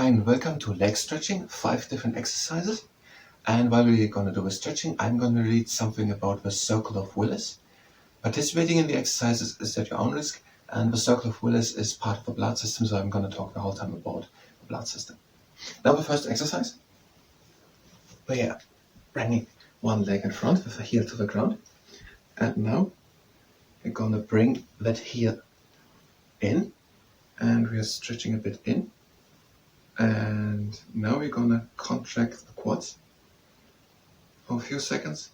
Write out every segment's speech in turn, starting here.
Hi and welcome to leg stretching, 5 different exercises. And while we're going to do the stretching, I'm going to read something about the Circle of Willis. Participating in the exercises is at your own risk, and the Circle of Willis is part of the blood system, so I'm going to talk the whole time about the blood system. Now the first exercise, we are bringing one leg in front with the heel to the ground. And now we're going to bring that heel in, and we are stretching a bit in. And now we're going to contract the quads for a few seconds,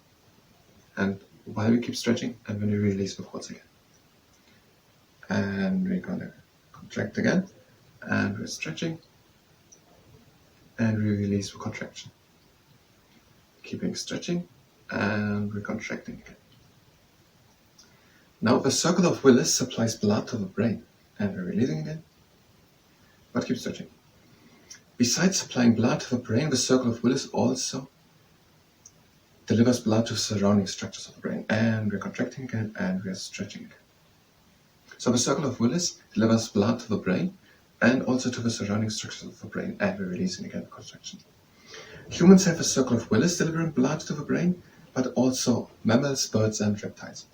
and while we keep stretching, and when we release the quads again. And we're going to contract again, and we're stretching, and we release the contraction. Keeping stretching, and we're contracting again. Now the Circle of Willis supplies blood to the brain, and we're releasing again, but keep stretching. Besides supplying blood to the brain, the Circle of Willis also delivers blood to surrounding structures of the brain. And we're contracting again, and we're stretching again. So the Circle of Willis delivers blood to the brain and also to the surrounding structures of the brain. And we're releasing again the contraction. Humans have a Circle of Willis delivering blood to the brain, but also mammals, birds, and reptiles.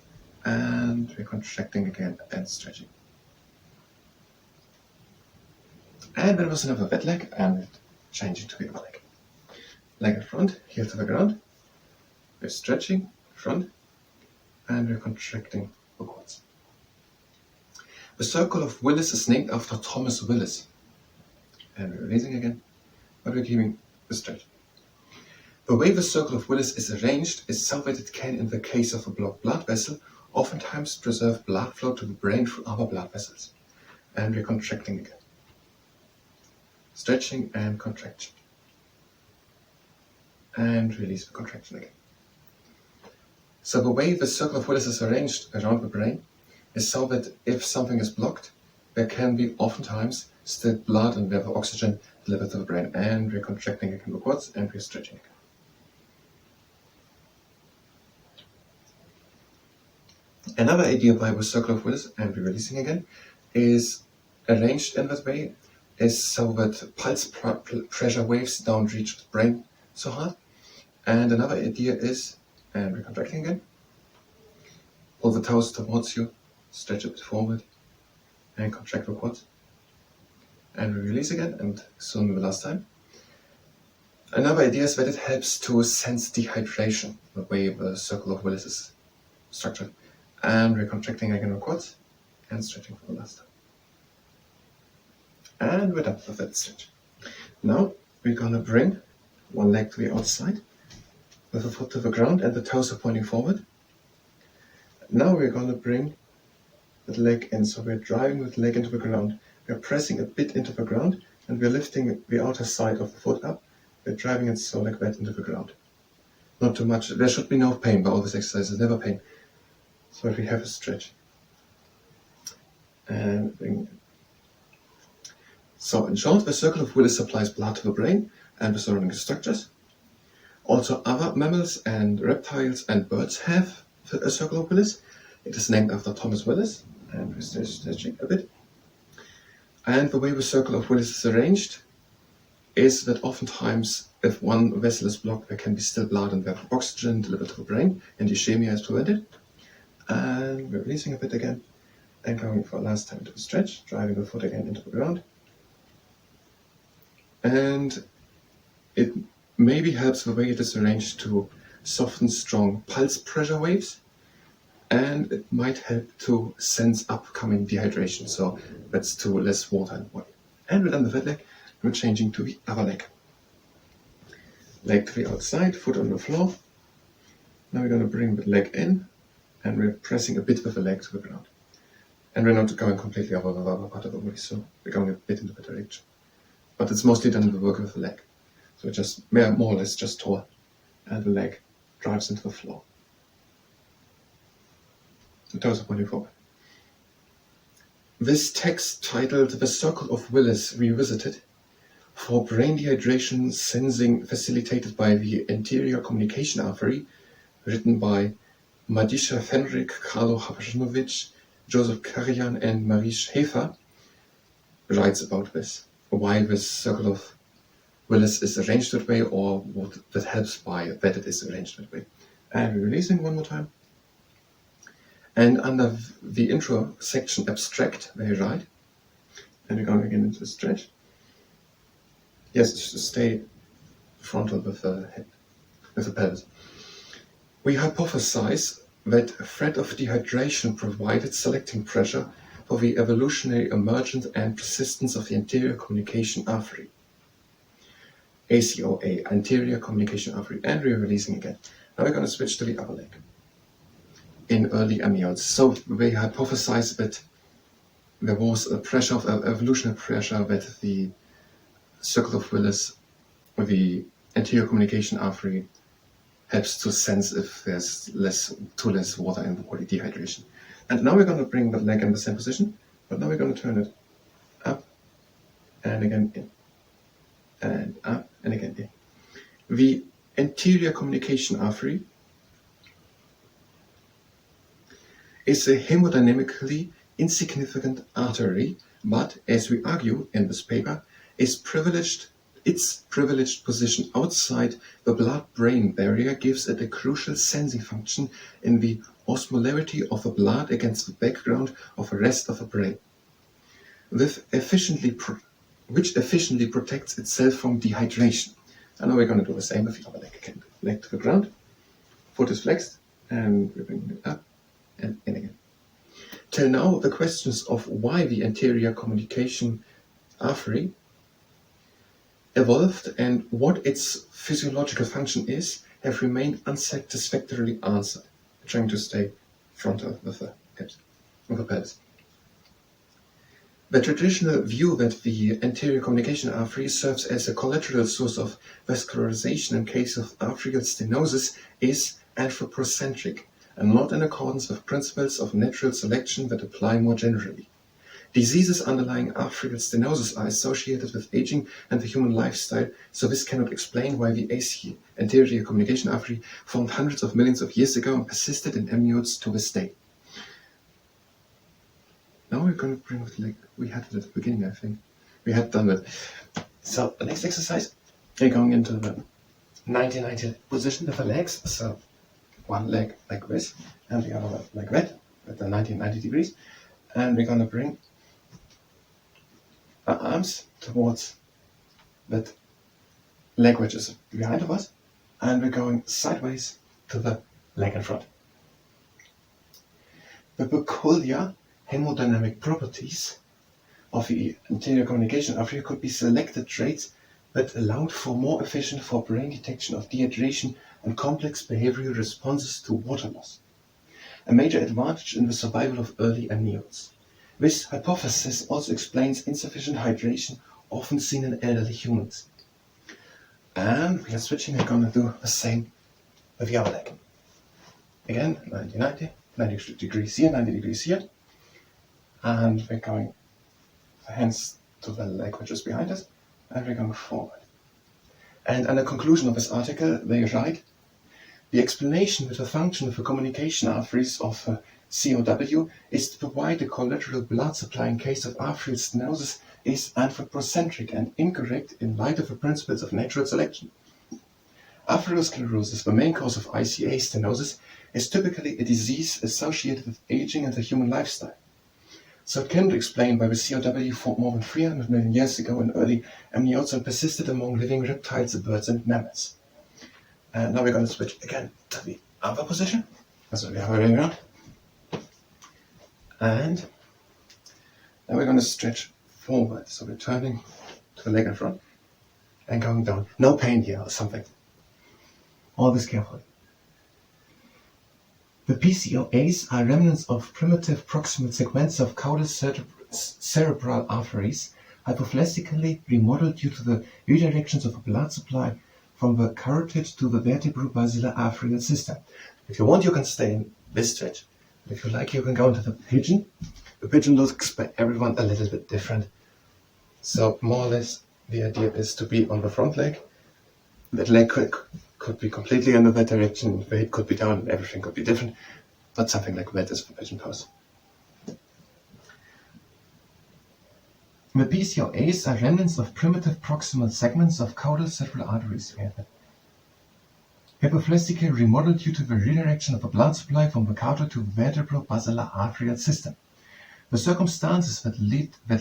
And we're contracting again and stretching. And there was another wet leg, and changing to the other leg. Leg in front, heel to the ground. We're stretching front, and we're contracting the quads. The Circle of Willis is named after Thomas Willis. And we're releasing again, but we're keeping the stretch. The way the Circle of Willis is arranged is so that it can, in the case of a blocked blood vessel, oftentimes preserve blood flow to the brain through other blood vessels. And we're contracting again. Stretching and contraction. And release the contraction again. So the way the Circle of Willis is arranged around the brain is so that if something is blocked, there can be oftentimes still blood and therefore oxygen delivered to the brain. And we're contracting again the quads, and we're stretching again. Another idea by the Circle of Willis, and we're releasing again, is arranged in that way is so that pulse pressure waves don't reach the brain so hard. And another idea is, and we're contracting again, pull the toes towards you, stretch a bit forward, and contract the quads. And we release again, and soon the last time. Another idea is that it helps to sense dehydration, the way the Circle of Willis is structured. And we're contracting again the quads, and stretching for the last time. And we're done with that stretch. Now we're going to bring one leg to the outside with the foot to the ground and the toes are pointing forward. Now we're going to bring the leg in. So we're driving the leg into the ground. We're pressing a bit into the ground and we're lifting the outer side of the foot up. We're driving it so like that into the ground. Not too much. There should be no pain by all this exercise. There's never pain. So if we have a stretch. And bring. So in short, the Circle of Willis supplies blood to the brain and the surrounding structures. Also other mammals and reptiles and birds have a Circle of Willis. It is named after Thomas Willis, and we're stretching a bit. And the way the Circle of Willis is arranged is that oftentimes if one vessel is blocked, there can be still blood and therefore oxygen delivered to the brain, and ischemia is prevented. And we're releasing a bit again and going for a last time to the stretch, driving the foot again into the ground. And it maybe helps the way it is arranged to soften strong pulse pressure waves, and it might help to sense upcoming dehydration, so that's to less water in the body. And we're done with that leg, we're changing to the other leg. Leg to the outside, foot on the floor. Now we're going to bring the leg in, and we're pressing a bit with the leg to the ground. And we're not going completely over the other part of the body, so we're going a bit in the direction. But it's mostly done in the work with the leg. So just more or less just tore, and the leg drives into the floor. The toes are pointing forward. This text titled The Circle of Willis Revisited for Brain Dehydration Sensing Facilitated by the Anterior Communication Artery, written by Madisha Fenrick, Carlo Habashinovic, Joseph Karian and Marie Schäfer, writes about this. why this Circle of Willis is arranged that way, or what that helps why that it is arranged that way. And we're releasing one more time. And under the intro section abstract, very right, and we're going again into the stretch. Yes, stay frontal with the head, with the pelvis. We hypothesize that a threat of dehydration provided selecting pressure for the evolutionary emergence and persistence of the anterior communication artery. ACOA, anterior communication artery, and we're releasing again. Now we're going to switch to the upper leg. In early amniotes. So they hypothesized that there was a pressure of evolutionary pressure that the Circle of Willis, or the anterior communication artery, helps to sense if there's too less water in the body, dehydration. And now we're going to bring the leg in the same position, but now we're going to turn it up and again in, and up and again in. The anterior communication artery is a hemodynamically insignificant artery, but as we argue in this paper, its privileged position outside the blood-brain barrier gives it a crucial sensing function in the osmolarity of the blood against the background of the rest of the brain, which efficiently protects itself from dehydration. And now we're going to do the same with the other leg again. Leg to the ground, foot is flexed, and we're bringing it up and in again. Till now, the questions of why the anterior communication artery evolved and what its physiological function is have remained unsatisfactorily answered. I'm trying to stay frontal with the hips, with the pelvis. The traditional view that the anterior communication artery serves as a collateral source of vascularization in case of arterial stenosis is anthropocentric and not in accordance with principles of natural selection that apply more generally. Diseases underlying arterial stenosis are associated with aging and the human lifestyle, so this cannot explain why the AC, anterior communication artery, formed hundreds of millions of years ago and persisted in amniotes to this day. Now we're going to bring the leg. We had it at the beginning, I think. We had done it. So the next exercise, we're going into the 90-90 position with the legs. So one leg like this, and the other leg like that, at the 90 degrees. And we're going to bring our arms towards that leg which is behind of us, and we're going sideways to the leg in front. The peculiar hemodynamic properties of the anterior communication artery could be selected traits that allowed for more efficient forebrain detection of dehydration and complex behavioral responses to water loss, a major advantage in the survival of early amniotes. This hypothesis also explains insufficient hydration often seen in elderly humans. And we are switching, we're going to do the same with the other leg. Again, 90 degrees here, 90 degrees here. And we're going the hands to the leg which is behind us, and we're going forward. And in the conclusion of this article, they write, the explanation with the function of the communication arteries of COW is to provide a collateral blood supply in case of arterial stenosis is anthropocentric and incorrect in light of the principles of natural selection. Atherosclerosis, the main cause of ICA stenosis, is typically a disease associated with aging and the human lifestyle. So it cannot explain why the COW formed more than 300 million years ago in early amniotes and persisted among living reptiles, birds and mammals. And now we're going to switch again to the other position. So we have it around. And now we're going to stretch forward. So we're turning to the leg in front and going down. No pain here or something. All this carefully. The PCOAs are remnants of primitive proximal segments of caudal cerebral arteries, hypoplastically remodeled due to the redirections of the blood supply from the carotid to the vertebrobasilar arterial system. If you want, you can stay in this stretch. If you like, you can go into the pigeon. The pigeon looks by everyone a little bit different. So more or less, the idea is to be on the front leg. That leg could be completely in that direction, the head could be down, and everything could be different. But something like that is the pigeon pose. The PCOAs are remnants of primitive proximal segments of caudal cerebral arteries. Hypoplastically remodeled due to the redirection of the blood supply from the caudal to vertebro-basilar arterial system. The circumstances that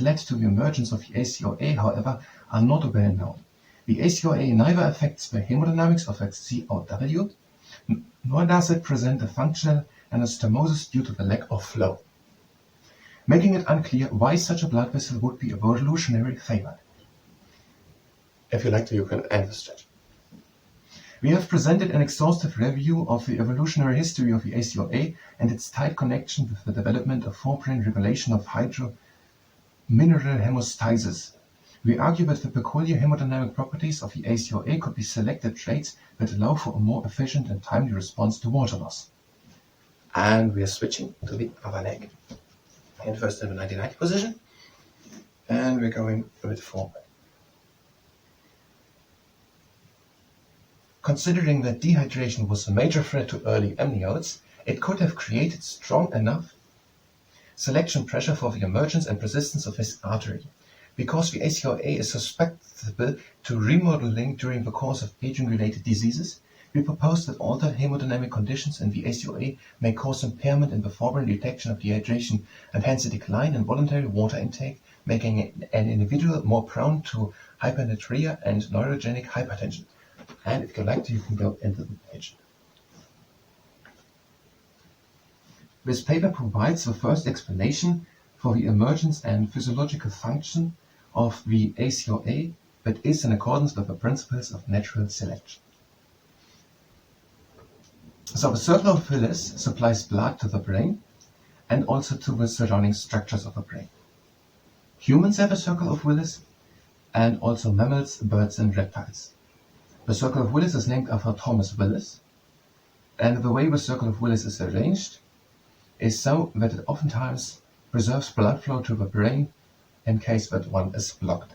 led to the emergence of the ACOA, however, are not well known. The ACOA neither affects the hemodynamics of the COW, nor does it present a functional anastomosis due to the lack of flow, making it unclear why such a blood vessel would be evolutionarily favored. If you like to, you can end the stretch. We have presented an exhaustive review of the evolutionary history of the ACOA and its tight connection with the development of forebrain regulation of hydromineral hemostasis. We argue that the peculiar hemodynamic properties of the ACOA could be selected traits that allow for a more efficient and timely response to water loss. And we are switching to the other leg. And first in the 90-90 position. And we're going a bit forward. Considering that dehydration was a major threat to early amniotes, it could have created strong enough selection pressure for the emergence and persistence of this artery. Because the ACOA is susceptible to remodeling during the course of aging-related diseases, we propose that altered hemodynamic conditions in the ACOA may cause impairment in the forebrain detection of dehydration and hence a decline in voluntary water intake, making an individual more prone to hypernatremia and neurogenic hypertension. And if you like to, you can go into the page. This paper provides the first explanation for the emergence and physiological function of the ACOA that is in accordance with the principles of natural selection. So the Circle of Willis supplies blood to the brain and also to the surrounding structures of the brain. Humans have a Circle of Willis and also mammals, birds and reptiles. The Circle of Willis is named after Thomas Willis, and the way the Circle of Willis is arranged is so that it oftentimes preserves blood flow to the brain in case that one is blocked.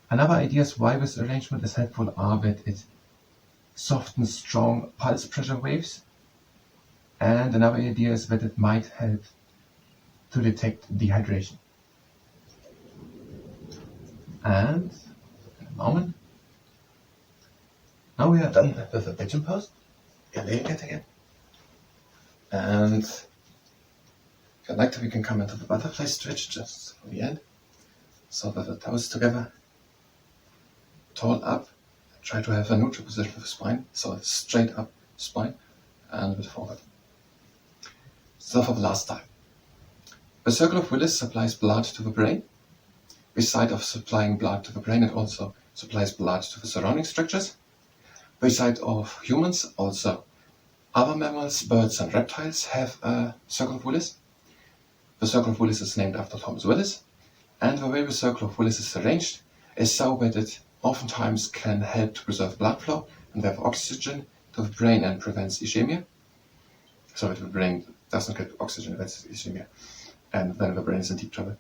Another ideas why this arrangement is helpful are that it softens strong pulse pressure waves, and another idea is that it might help to detect dehydration. And in a moment, now we are done with the pigeon pose. You're laying it again. And if you'd like to, we can come into the butterfly stretch just for the end. So with the toes together, tall up, try to have a neutral position with the spine, so it's straight up spine and a bit forward. So for the last time. The Circle of Willis supplies blood to the brain. Beside of supplying blood to the brain, it also supplies blood to the surrounding structures. Beside of humans, also other mammals, birds and reptiles have a Circle of Willis. The Circle of Willis is named after Thomas Willis, and the way the Circle of Willis is arranged is so that it oftentimes can help to preserve blood flow and have oxygen to the brain and prevents ischemia. So that the brain doesn't get oxygen, that's ischemia, and then the brain is in deep trouble.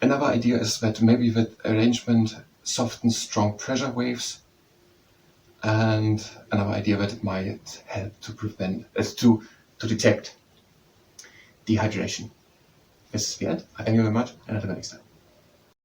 Another idea is that maybe that arrangement softens strong pressure waves, and another idea that it might help to prevent, to detect dehydration. This is the end. I thank you very much, and until the next time.